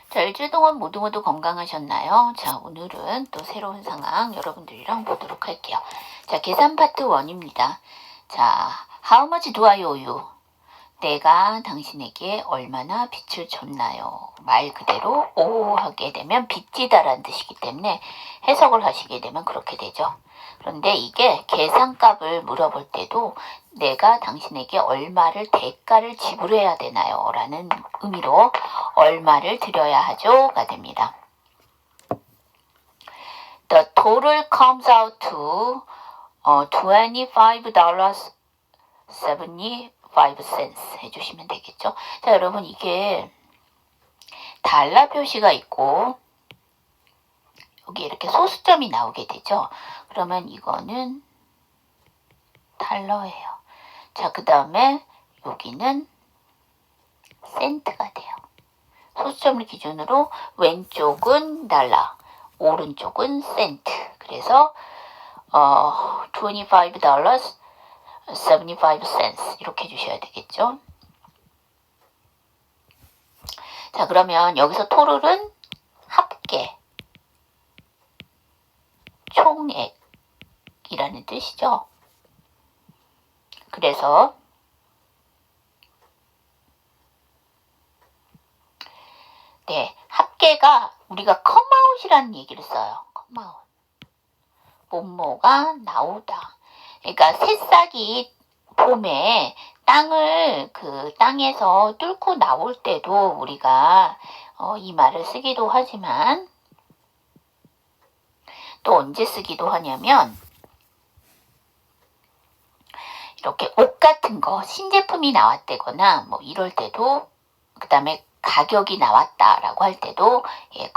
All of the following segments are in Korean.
자, 일주일 동안 모두 건강하셨나요? 자, 오늘은 또 새로운 상황 여러분들이랑 보도록 할게요. 자, 계산 파트 1입니다. 자, How much do I owe you? 내가 당신에게 얼마나 빚을 줬나요? 말 그대로 오 하게 되면 빚지다라는 뜻이기 때문에 해석을 하시게 되면 그렇게 되죠. 그런데 이게 계산값을 물어볼 때도 내가 당신에게 얼마를 대가를 지불해야 되나요? 라는 의미로 얼마를 드려야 하죠?가 됩니다. The total comes out to $25.75 해주시면 되겠죠. 자, 여러분 이게 달러 표시가 있고 여기 이렇게 소수점이 나오게 되죠. 그러면 이거는 달러예요. 자, 그 다음에 여기는 센트가 돼요. 소수점을 기준으로 왼쪽은 달러, 오른쪽은 센트. 그래서 $25.75 이렇게 해주셔야 되겠죠. 자, 그러면 여기서 토tal은 합계, 총액이라는 뜻이죠. 그래서 네, 합계가 우리가 comeout이라는 얘기를 써요. comeout. 뭐뭐가 나오다. 그러니까 새싹이 봄에 땅을 그 땅에서 뚫고 나올 때도 우리가 이 말을 쓰기도 하지만 또 언제 쓰기도 하냐면 이렇게 옷 같은 거 신제품이 나왔다거나 뭐 이럴 때도 그 다음에 가격이 나왔다라고 할 때도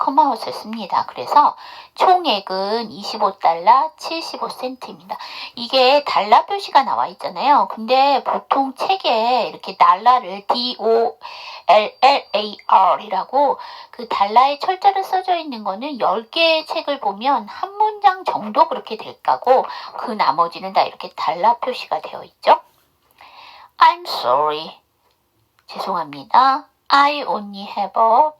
comeout을 씁니다. 그래서 총액은 $25.75입니다. 이게 달러 표시가 나와 있잖아요. 근데 보통 책에 이렇게 달러를 DOLLAR이라고 그 달러의 철자를 써져 있는 거는 10개의 책을 보면 한 문장 정도 그렇게 될 거고 그 나머지는 다 이렇게 달러 표시가 되어 있죠. I'm sorry. 죄송합니다. I only have a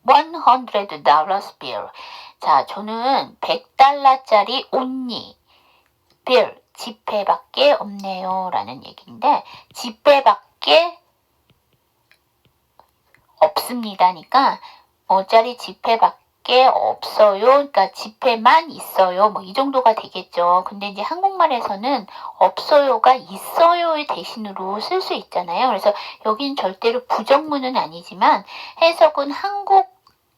$100 bill. 자, 저는 $100짜리 only bill, 지폐밖에 없네요. 라는 얘기인데, 지폐밖에 없습니다니까, 짜리 지폐밖에 없어요. 그러니까 지폐만 있어요. 뭐 이 정도가 되겠죠. 근데 이제 한국말에서는 없어요가 있어요의 대신으로 쓸 수 있잖아요. 그래서 여긴 절대로 부정문은 아니지만 해석은 한국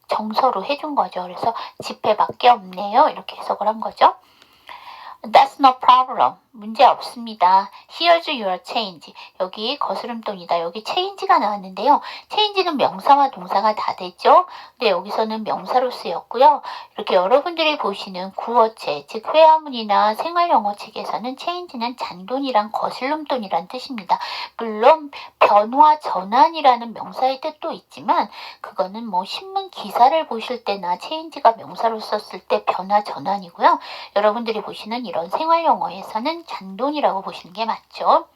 정서로 해준 거죠. 그래서 지폐밖에 없네요. 이렇게 해석을 한 거죠. That's no problem. 문제 없습니다. Here's your change. 여기 거스름돈이다. 여기 change가 나왔는데요. change는 명사와 동사가 다 됐죠. 근데 여기서는 명사로 쓰였고요. 이렇게 여러분들이 보시는 구어체, 즉 회화문이나 생활영어 책에서는 change는 잔돈이랑 거스름돈이란 뜻입니다. 물론 변화, 전환이라는 명사의 뜻도 있지만 그거는 뭐 신문 기사를 보실 때나 change가 명사로 썼을 때 변화, 전환이고요. 여러분들이 보시는 이런 생활영어에서는 잔돈이라고 보시는 게 맞죠.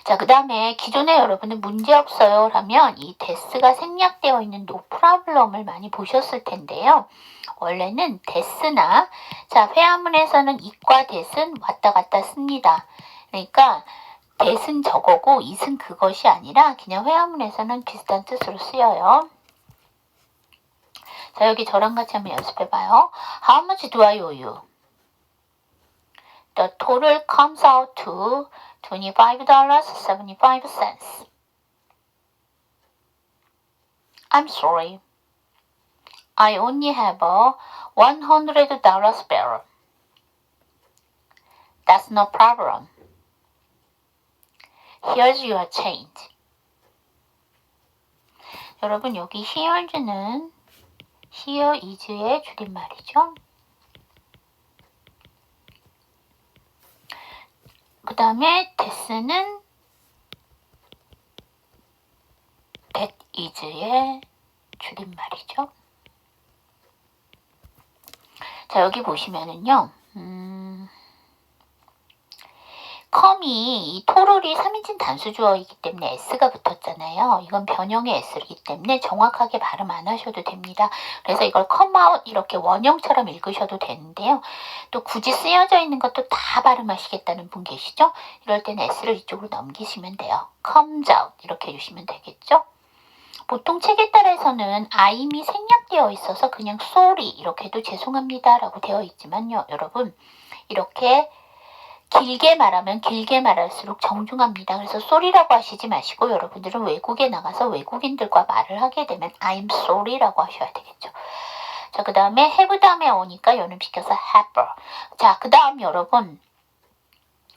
자, 그 다음에 기존에 여러분은 문제없어요 라면 이 that가 생략되어 있는 no problem을 많이 보셨을 텐데요. 원래는 that나 자 회화문에서는 it과 that은 왔다 갔다 씁니다. 그러니까 that은 저거고 it은 그것이 아니라 그냥 회화문에서는 비슷한 뜻으로 쓰여요. 자, 여기 저랑 같이 한번 연습해봐요. How much do I owe you? The total comes out to $25.75. I'm sorry. I only have a $100 bill. That's no problem. Here's your change. 여러분 여기 here's는 here is의 줄임말이죠. 그 다음에 that는 that is의 줄임말이죠. 자, 여기 보시면은요, come이 이 total이 3인칭 단수주어이기 때문에 s가 붙었잖아요. 이건 변형의 s를, 이 때문에 정확하게 발음 안 하셔도 됩니다. 그래서 이걸 come out 이렇게 원형처럼 읽으셔도 되는데요. 또 굳이 쓰여져 있는 것도 다 발음하시겠다는 분 계시죠? 이럴 때는 S를 이쪽으로 넘기시면 돼요. comes out 이렇게 해주시면 되겠죠? 보통 책에 따라서는 I'm이 생략되어 있어서 그냥 sorry 이렇게 해도 죄송합니다 라고 되어 있지만요. 여러분 이렇게 길게 말하면 길게 말할수록 정중합니다. 그래서 sorry라고 하시지 마시고 여러분들은 외국에 나가서 외국인들과 말을 하게 되면 I'm sorry라고 하셔야 되겠죠. 자, 그 다음에 have 다음에 오니까 연음시켜서 have. 자, 그 다음 여러분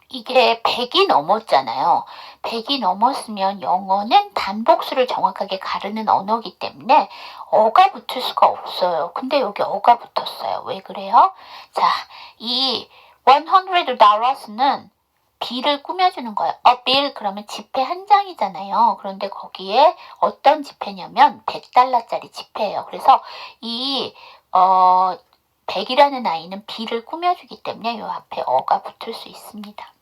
이게 100이 넘었잖아요. 100이 넘었으면 영어는 단복수를 정확하게 가르는 언어이기 때문에 어가 붙을 수가 없어요. 근데 여기 어가 붙었어요. 왜 그래요? 자, 이 $100는 빌을 꾸며주는 거예요. bill 그러면 지폐 한 장이잖아요. 그런데 거기에 어떤 지폐냐면 $100짜리 지폐예요. 그래서 이 100이라는 아이는 빌을 꾸며주기 때문에 이 앞에 어가 붙을 수 있습니다.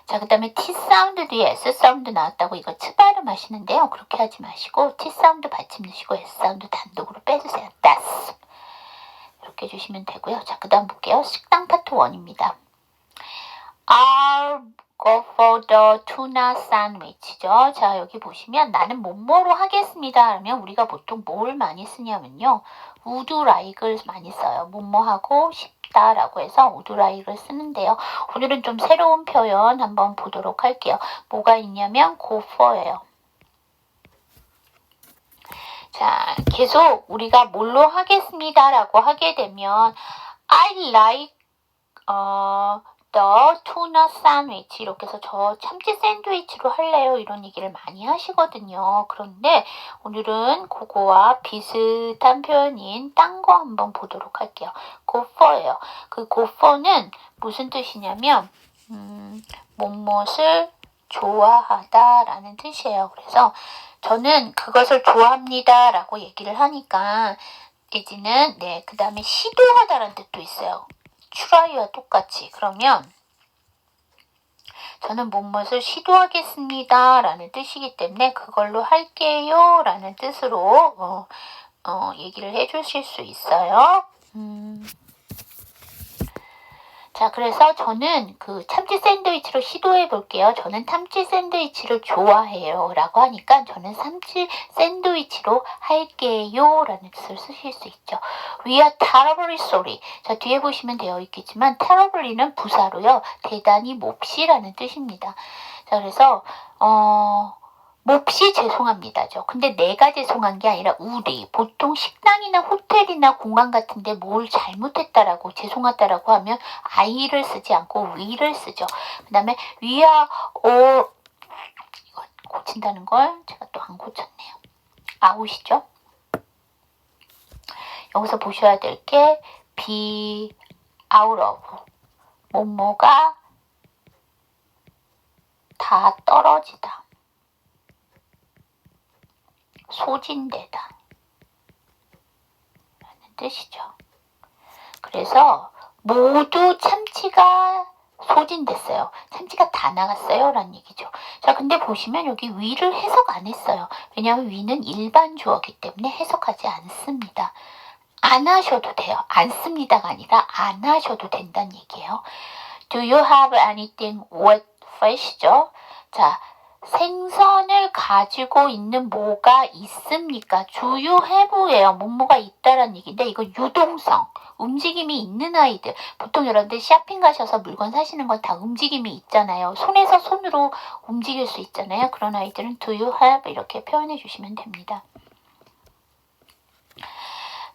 자, 그 다음에 T 사운드 뒤에 S 사운드 나왔다고 이거 츠 발음 하시는데요. 그렇게 하지 마시고 T 사운드 받침 넣으시고 S 사운드 단독으로 빼주세요. That's. 이렇게 해주시면 되고요. 자, 그 다음 볼게요. 식당 파트 1입니다. I'll go for the tuna sandwich죠. 자, 여기 보시면 나는 뭐뭐로 하겠습니다. 그러면 우리가 보통 뭘 많이 쓰냐면요. would like를 많이 써요. 뭐뭐 하고 싶다라고 해서 would like를 쓰는데요. 오늘은 좀 새로운 표현 한번 보도록 할게요. 뭐가 있냐면 go for예요. 자, 계속 우리가 뭘로 하겠습니다 라고 하게 되면 I like the tuna sandwich 이렇게 해서 저 참치 샌드위치로 할래요 이런 얘기를 많이 하시거든요. 그런데 오늘은 그거와 비슷한 표현인 딴 거 한번 보도록 할게요. go for예요. 그 go for는 무슨 뜻이냐면 무엇을 좋아하다 라는 뜻이에요. 그래서 저는 그것을 좋아합니다 라고 얘기를 하니까 이제는 그 다음에 시도하다라는 뜻도 있어요. try와 똑같이. 그러면 저는 무엇을 시도하겠습니다 라는 뜻이기 때문에 그걸로 할게요 라는 뜻으로 얘기를 해주실 수 있어요. 자, 그래서 저는 그 참치 샌드위치로 시도해 볼게요. 저는 참치 샌드위치를 좋아해요 라고 하니까 저는 참치 샌드위치로 할게요 라는 뜻을 쓰실 수 있죠. We are terribly sorry. 자, 뒤에 보시면 되어 있겠지만 terribly는 부사로요. 대단히 몹시라는 뜻입니다. 자, 그래서 몹시 죄송합니다죠. 근데 내가 죄송한 게 아니라 우리 보통 식당이나 호텔이나 공항 같은데 뭘 잘못했다라고 죄송하다라고 하면 I를 쓰지 않고 we를 쓰죠. 그 다음에 we are all 이거 고친다는 걸 제가 또 안 고쳤네요. out이죠. 여기서 보셔야 될 게 be out of 뭐뭐가 다 떨어지다. 소진되다 라는 뜻이죠. 그래서 모두 참치가 소진됐어요. 참치가 다 나갔어요 라는 얘기죠. 자, 근데 보시면 여기 위를 해석 안 했어요. 왜냐하면 위는 일반 주어이기 때문에 해석하지 않습니다. 안 하셔도 돼요. 안 씁니다가 아니라 안 하셔도 된다는 얘기예요. Do you have anything with fish죠? 자, 생선을 가지고 있는 뭐가 있습니까? 주요 해부예요. 뭐뭐가 있다라는 얘기인데 이거 유동성, 움직임이 있는 아이들. 보통 여러분들 쇼핑 가셔서 물건 사시는 건 다 움직임이 있잖아요. 손에서 손으로 움직일 수 있잖아요. 그런 아이들은 do you have 이렇게 표현해 주시면 됩니다.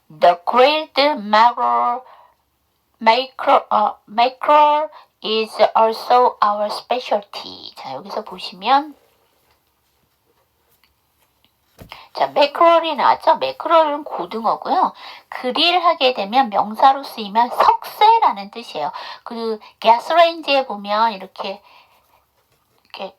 The grilled mackerel is also our specialty. 자, 여기서 보시면 자, 매크롤이 나왔죠? 매크롤은 고등어고요. 그릴하게 되면 명사로 쓰이면 석쇠라는 뜻이에요. 그 가스레인지에 보면 이렇게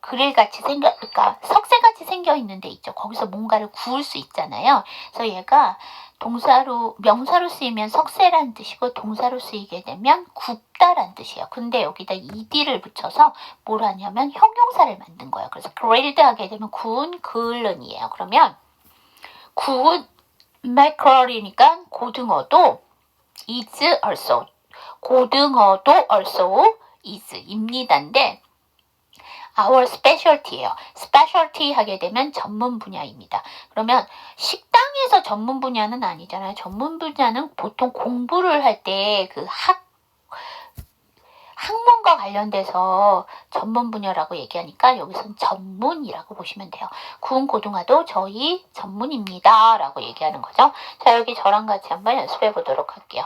그릴같이 그러니까 석쇠같이 생겨 있는 데 있죠. 거기서 뭔가를 구울 수 있잖아요. 그래서 얘가 명사로 쓰이면 석쇠란 뜻이고 동사로 쓰이게 되면 굽다란 뜻이에요. 근데 여기다 ed를 붙여서 뭘 하냐면 형용사를 만든 거예요. 그래서 grilled 하게 되면 구운 그을른이에요. 그러면 구운 mackerel이니까 고등어도 is also, 고등어도 also is 입니다인데 our specialty예요. specialty 하게 되면 전문 분야입니다. 그러면 식당에서 전문 분야는 아니잖아요. 전문 분야는 보통 공부를 할 때 그 학문과 관련돼서 전문 분야라고 얘기하니까 여기서는 전문이라고 보시면 돼요. 구운 고등어도 저희 전문입니다 라고 얘기하는 거죠. 자, 여기 저랑 같이 한번 연습해 보도록 할게요.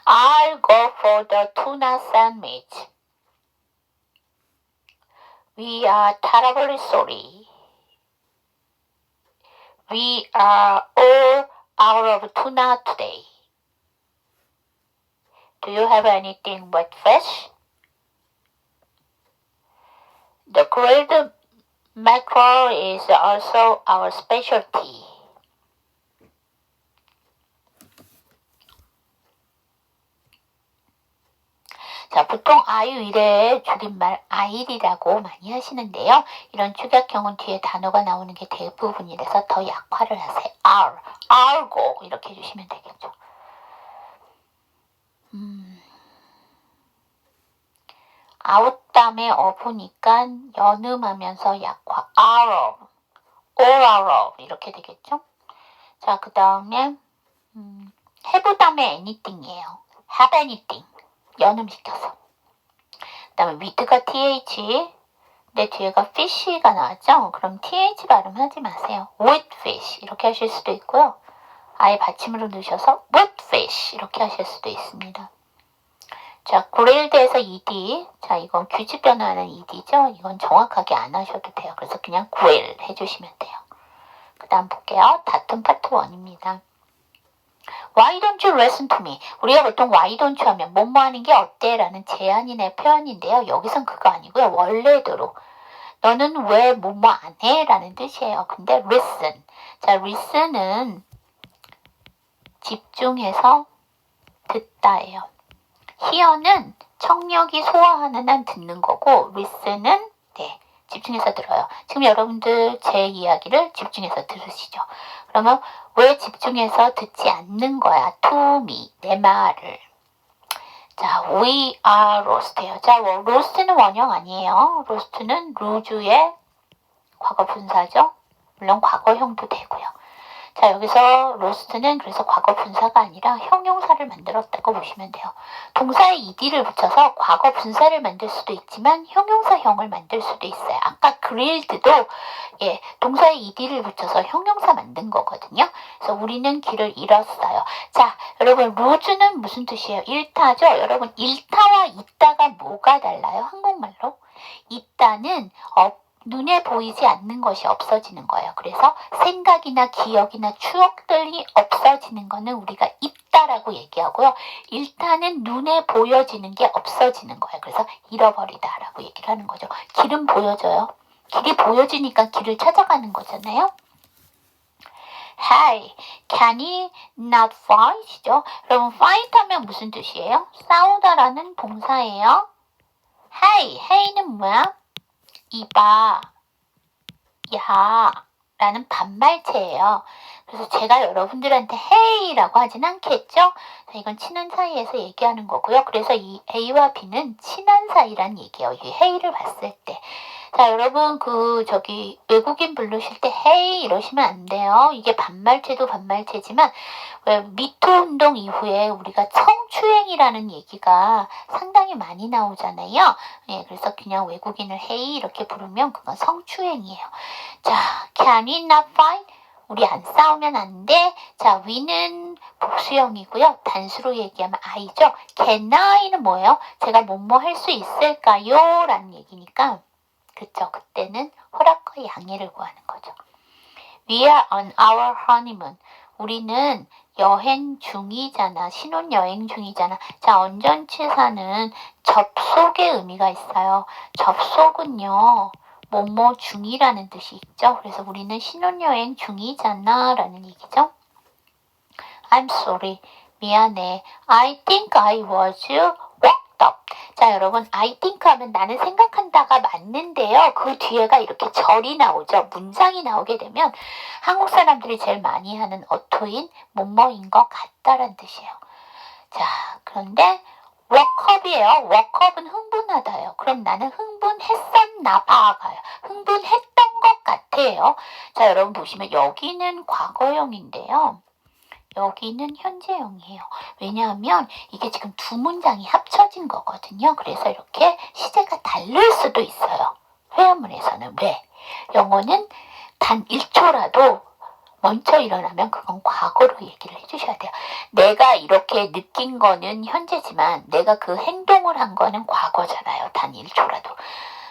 I'll go for the tuna sandwich. We are terribly sorry. We are all out of tuna today. Do you have anything but fish? The grilled mackerel is also our specialty. 자, 보통 아유 이래 줄임말 아일이라고 많이 하시는데요. 이런 축약형은 뒤에 단어가 나오는 게 대부분이라서 더 약화를 하세요. 알고 이렇게 해주시면 되겠죠. 아웃담에 어부니까 연음하면서 약화 all out of 이렇게 되겠죠. 자, 그 다음에 have담에 anything이에요. have anything 연음시켜서. 그 다음에 with가 th, 근데 뒤에가 fish가 나왔죠? 그럼 th 발음하지 마세요. with fish 이렇게 하실 수도 있고요. 아예 받침으로 넣으셔서 with fish 이렇게 하실 수도 있습니다. 자, grilled에서 ed. 자, 이건 규칙 변화하는 ed죠? 이건 정확하게 안 하셔도 돼요. 그래서 그냥 grill 해주시면 돼요. 그 다음 볼게요. 다tum 파트 1입니다. Why don't you listen to me? 우리가 보통 why don't you 하면 뭐뭐 하는 게 어때? 라는 제안이나 표현인데요. 여기선 그거 아니고요. 원래대로 너는 왜 뭐뭐 안 해? 라는 뜻이에요. 근데 listen. 자, listen은 집중해서 듣다예요. hear는 청력이 소화하는 한 듣는 거고 listen은 집중해서 들어요. 지금 여러분들 제 이야기를 집중해서 들으시죠. 그러면 왜 집중해서 듣지 않는 거야? to me, 내 말을. 자, we are lost예요. 자, lost는 원형 아니에요. lost는 lose의 과거 분사죠. 물론 과거형도 되고요. 자, 여기서 lost는 그래서 과거 분사가 아니라 형용사를 만들었다고 보시면 돼요. 동사에 ed를 붙여서 과거 분사를 만들 수도 있지만 형용사형을 만들 수도 있어요. 아까 grilled도 동사에 ed를 붙여서 형용사 만든 거거든요. 그래서 우리는 길을 잃었어요. 자, 여러분 lose는 무슨 뜻이에요? 잃다죠? 여러분 잃다와 있다가 뭐가 달라요? 한국말로? 있다는 눈에 보이지 않는 것이 없어지는 거예요. 그래서 생각이나 기억이나 추억들이 없어지는 거는 우리가 있다라고 얘기하고요. 일단은 눈에 보여지는 게 없어지는 거예요. 그래서 잃어버리다라고 얘기를 하는 거죠. 길은 보여져요. 길이 보여지니까 길을 찾아가는 거잖아요. Hey, can you not fight죠? 여러분 fight 하면 무슨 뜻이에요? 싸우다라는 동사예요. Hey는 뭐야? 이봐, 야 라는 반말체예요. 그래서 제가 여러분들한테 헤이라고 하진 않겠죠? 이건 친한 사이에서 얘기하는 거고요. 그래서 이 A와 B는 친한 사이란 얘기예요. 이 헤이를 봤을 때. 자, 여러분 외국인 부르실 때 헤이 이러시면 안 돼요. 이게 반말체도 반말체지만 왜 미투 운동 이후에 우리가 성추행이라는 얘기가 상당히 많이 나오잖아요. 그래서 그냥 외국인을 헤이 이렇게 부르면 그건 성추행이에요. 자, can we not fight? 우리 안 싸우면 안 돼. 자, we는 복수형이고요. 단수로 얘기하면 I죠. can I는 뭐예요? 제가 뭐뭐 할 수 있을까요? 라는 얘기니까 그쵸. 그때는 허락과 양해를 구하는 거죠. We are on our honeymoon. 우리는 여행 중이잖아. 신혼여행 중이잖아. 자, 언전치사는 접속의 의미가 있어요. 접속은요. 뭐뭐 중이라는 뜻이 있죠. 그래서 우리는 신혼여행 중이잖아 라는 얘기죠. I'm sorry. 미안해. I think I was worked up. 자, 여러분, I think 하면 나는 생각한다가 맞는데요. 그 뒤에가 이렇게 절이 나오죠. 문장이 나오게 되면 한국 사람들이 제일 많이 하는 어토인 뭐뭐인 것 같다란 뜻이에요. 자, 그런데 워크업이에요. 워크업은 흥분하다예요. 그럼 나는 흥분했었나 봐가요. 흥분했던 것 같아요. 자, 여러분 보시면 여기는 과거형인데요. 여기는 현재형이에요. 왜냐하면 이게 지금 두 문장이 합쳐진 거거든요. 그래서 이렇게 시제가 다를 수도 있어요. 회화문에서는. 왜? 영어는 단 1초라도 먼저 일어나면 그건 과거로 얘기를 해주셔야 돼요. 내가 이렇게 느낀 거는 현재지만 내가 그 행동을 한 거는 과거잖아요. 단 1초라도.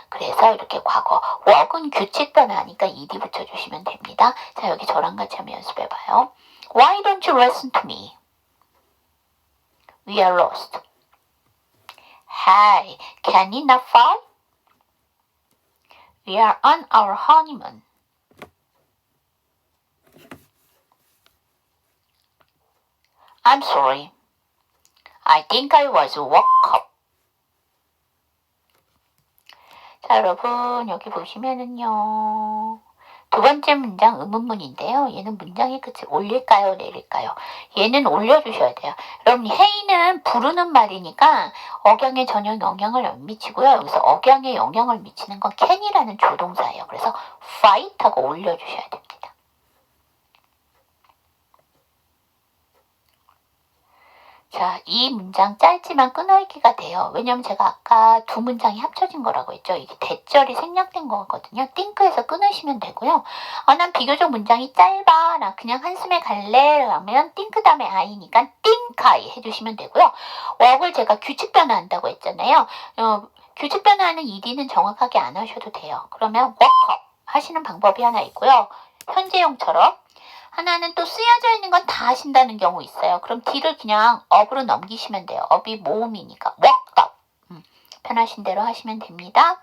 그래서 이렇게 과거. 웍은 규칙 변화니까 ed 붙여주시면 됩니다. 자, 여기 저랑 같이 한번 연습해봐요. Why don't you listen to me? We are lost. Hey, can you not fly? We are on our honeymoon. I'm sorry. I think I was woke up. 자, 여러분 여기 보시면은요. 두 번째 문장 의문문인데요. 얘는 문장의 끝을 올릴까요? 내릴까요? 얘는 올려주셔야 돼요. 여러분 he이는 부르는 말이니까 억양에 전혀 영향을 안 미치고요. 여기서 억양에 영향을 미치는 건 can이라는 조동사예요. 그래서 fight하고 올려주셔야 됩니다. 자, 이 문장 짧지만 끊어읽기가 돼요. 왜냐면 제가 아까 두 문장이 합쳐진 거라고 했죠. 이게 대절이 생략된 거거든요. think에서 끊으시면 되고요. 난 비교적 문장이 짧아. 나 그냥 한숨에 갈래. 라면 think 다음에 I니까 think I 해주시면 되고요. 웍을 제가 규칙 변화한다고 했잖아요. 규칙 변화하는 ed는 정확하게 안 하셔도 돼요. 그러면 work up 하시는 방법이 하나 있고요. 현재형처럼 하나는 또 쓰여져 있는 건 다 하신다는 경우 있어요. 그럼 D를 그냥 up으로 넘기시면 돼요. up이 모음이니까 worked up. 편하신 대로 하시면 됩니다.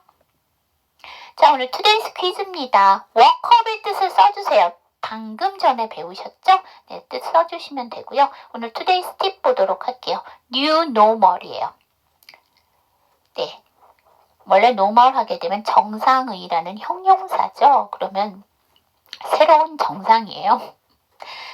자, 오늘 today's 퀴즈입니다. work up의 뜻을 써주세요. 방금 전에 배우셨죠? 네, 뜻 써주시면 되고요. 오늘 today's 팁 보도록 할게요. new normal이에요. 네, 원래 normal 하게 되면 정상의라는 형용사죠. 그러면 새로운 정상이에요.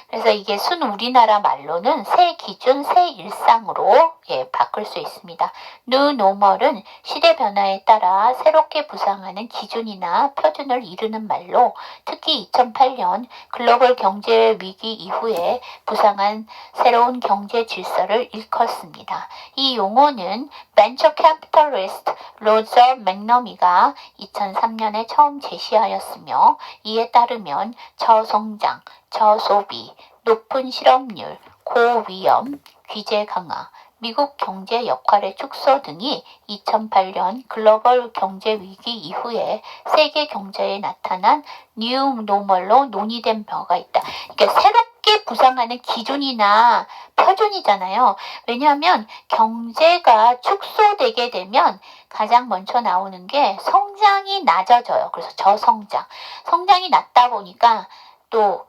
그래서 이게 순 우리나라 말로는 새 기준, 새 일상으로 바꿀 수 있습니다. New Normal은 시대 변화에 따라 새롭게 부상하는 기준이나 표준을 이루는 말로 특히 2008년 글로벌 경제 위기 이후에 부상한 새로운 경제 질서를 일컫습니다. 이 용어는 벤처 캐피탈리스트 로저 맥너미가 2003년에 처음 제시하였으며 이에 따르면 저성장, 저소비, 높은 실업률, 고위험, 규제 강화, 미국 경제 역할의 축소 등이 2008년 글로벌 경제 위기 이후에 세계 경제에 나타난 뉴 노멀로 논의된 바가 있다. 그러니까 새롭게 부상하는 기준이나 표준이잖아요. 왜냐하면 경제가 축소되게 되면 가장 먼저 나오는 게 성장이 낮아져요. 그래서 저성장. 성장이 낮다 보니까 또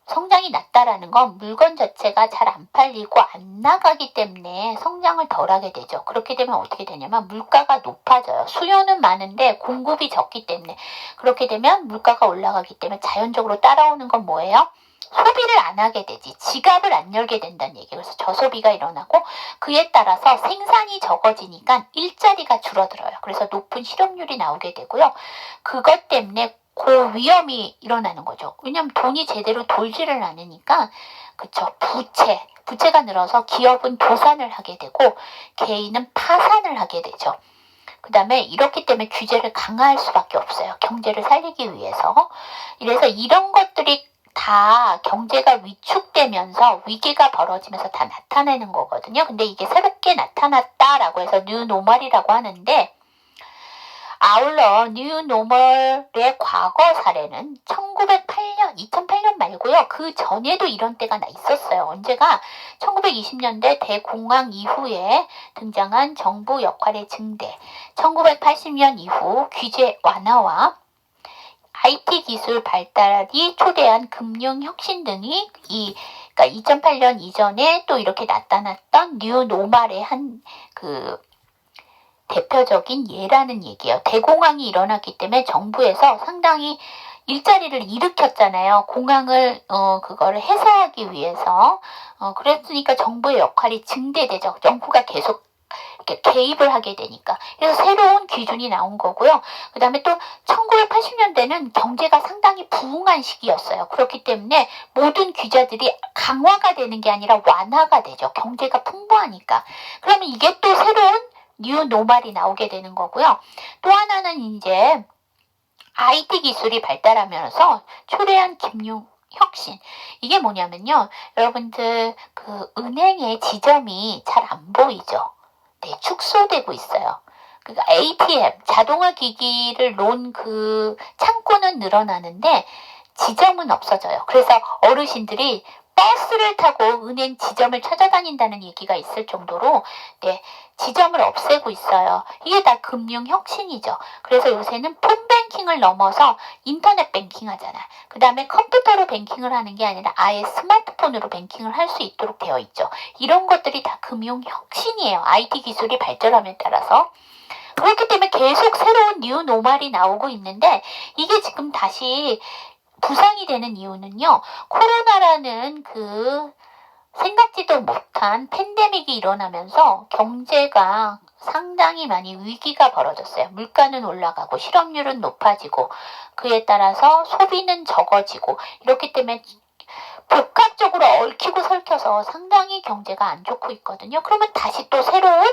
성장이 낮다라는 건 물건 자체가 잘 안 팔리고 안 나가기 때문에 성장을 덜 하게 되죠. 그렇게 되면 어떻게 되냐면 물가가 높아져요. 수요는 많은데 공급이 적기 때문에. 그렇게 되면 물가가 올라가기 때문에 자연적으로 따라오는 건 뭐예요? 소비를 안 하게 되지. 지갑을 안 열게 된다는 얘기예요. 그래서 저소비가 일어나고 그에 따라서 생산이 적어지니까 일자리가 줄어들어요. 그래서 높은 실업률이 나오게 되고요. 그것 때문에 고위험이 일어나는 거죠. 왜냐하면 돈이 제대로 돌지를 않으니까 그쵸. 부채가 늘어서 기업은 도산을 하게 되고 개인은 파산을 하게 되죠. 그 다음에 이렇기 때문에 규제를 강화할 수밖에 없어요. 경제를 살리기 위해서. 이래서 이런 것들이 다 경제가 위축되면서 위기가 벌어지면서 다 나타나는 거거든요. 근데 이게 새롭게 나타났다라고 해서 뉴 노멀이라고 하는데 아울러 뉴 노멀의 과거 사례는 2008년 말고요. 그 전에도 이런 때가 있었어요. 언제가 1920년대 대공황 이후에 등장한 정부 역할의 증대, 1980년 이후 규제 완화와 IT 기술 발달이 초래한 금융 혁신 등이 이 그러니까 2008년 이전에 또 이렇게 나타났던 뉴 노멀의 한 대표적인 예라는 얘기예요. 대공황이 일어났기 때문에 정부에서 상당히 일자리를 일으켰잖아요. 공황을 그거를 해소하기 위해서. 그랬으니까 정부의 역할이 증대되죠. 정부가 계속 이렇게 개입을 하게 되니까. 그래서 새로운 기준이 나온 거고요. 그 다음에 또 1980년대는 경제가 상당히 부흥한 시기였어요. 그렇기 때문에 모든 규제들이 강화가 되는 게 아니라 완화가 되죠. 경제가 풍부하니까. 그러면 이게 또 새로운 뉴 노멀이 나오게 되는 거고요. 또 하나는 이제 IT 기술이 발달하면서 초래한 금융 혁신. 이게 뭐냐면요. 여러분들 은행의 지점이 잘 안 보이죠. 네, 축소되고 있어요. 그러니까 ATM, 자동화 기기를 놓은 창고는 늘어나는데 지점은 없어져요. 그래서 어르신들이 버스를 타고 은행 지점을 찾아다닌다는 얘기가 있을 정도로 네, 지점을 없애고 있어요. 이게 다 금융혁신이죠. 그래서 요새는 폰뱅킹을 넘어서 인터넷 뱅킹 하잖아. 그 다음에 컴퓨터로 뱅킹을 하는 게 아니라 아예 스마트폰으로 뱅킹을 할 수 있도록 되어 있죠. 이런 것들이 다 금융혁신이에요. IT 기술이 발전함에 따라서. 그렇기 때문에 계속 새로운 뉴 노멀이 나오고 있는데 이게 지금 다시 부상이 되는 이유는요. 코로나라는 생각지도 못한 팬데믹이 일어나면서 경제가 상당히 많이 위기가 벌어졌어요. 물가는 올라가고 실업률은 높아지고 그에 따라서 소비는 적어지고 이렇기 때문에 복합적으로 얽히고 설켜서 상당히 경제가 안 좋고 있거든요. 그러면 다시 또 새로운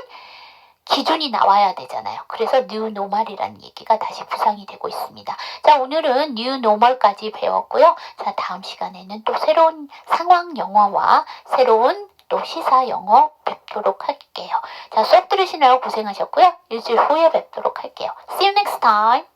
기준이 나와야 되잖아요. 그래서 뉴 노멀이라는 얘기가 다시 부상이 되고 있습니다. 자, 오늘은 뉴 노멀까지 배웠고요. 자, 다음 시간에는 또 새로운 상황 영어와 새로운 또 시사 영어 뵙도록 할게요. 자, 수업 들으시느라고 고생하셨고요. 일주일 후에 뵙도록 할게요. See you next time.